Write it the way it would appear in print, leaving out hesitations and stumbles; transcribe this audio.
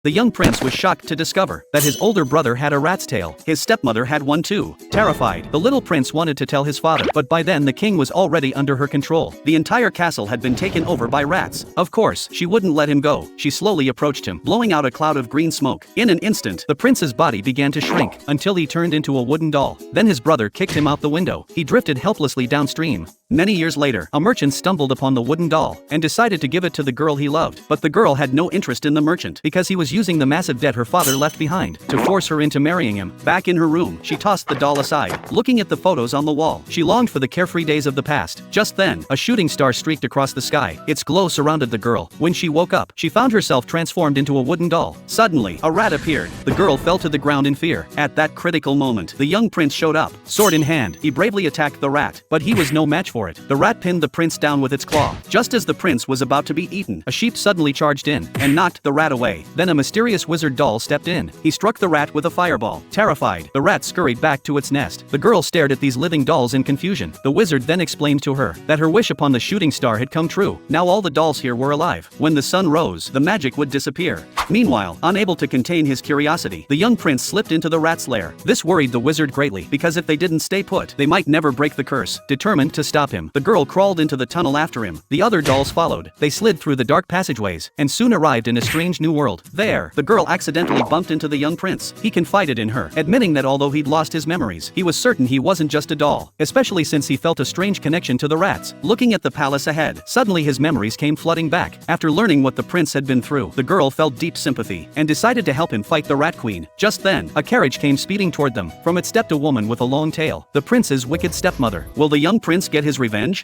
The young prince was shocked to discover that his older brother had a rat's tail. His stepmother had one too. Terrified, the little prince wanted to tell his father, but by then the king was already under her control. The entire castle had been taken over by rats. Of course, she wouldn't let him go. She slowly approached him, blowing out a cloud of green smoke. In an instant, the prince's body began to shrink until he turned into a wooden doll. Then his brother kicked him out the window. He drifted helplessly downstream. Many years later, a merchant stumbled upon the wooden doll and decided to give it to the girl he loved. But the girl had no interest in the merchant because he was using the massive debt her father left behind to force her into marrying him. Back in her room, she tossed the doll aside, looking at the photos on the wall. She longed for the carefree days of the past. Just then, a shooting star streaked across the sky. Its glow surrounded the girl. When she woke up, she found herself transformed into a wooden doll. Suddenly, a rat appeared. The girl fell to the ground in fear. At that critical moment, the young prince showed up. Sword in hand, he bravely attacked the rat, but he was no match for it. The rat pinned the prince down with its claw. Just as the prince was about to be eaten, a sheep suddenly charged in and knocked the rat away. Then a mysterious wizard doll stepped in. He struck the rat with a fireball. Terrified, the rat scurried back to its nest. The girl stared at these living dolls in confusion. The wizard then explained to her that her wish upon the shooting star had come true. Now all the dolls here were alive. When the sun rose, the magic would disappear. Meanwhile, unable to contain his curiosity, the young prince slipped into the rat's lair. This worried the wizard greatly, because if they didn't stay put, they might never break the curse. Determined to stop him, the girl crawled into the tunnel after him. The other dolls followed. They slid through the dark passageways and soon arrived in a strange new world. There, the girl accidentally bumped into the young prince. He confided in her, admitting that although he'd lost his memories, he was certain he wasn't just a doll, especially since he felt a strange connection to the rats. Looking at the palace ahead, suddenly his memories came flooding back. After learning what the prince had been through, the girl felt deep sympathy and decided to help him fight the rat queen. Just then, a carriage came speeding toward them. From it stepped a woman with a long tail, the prince's wicked stepmother. Will the young prince get his revenge?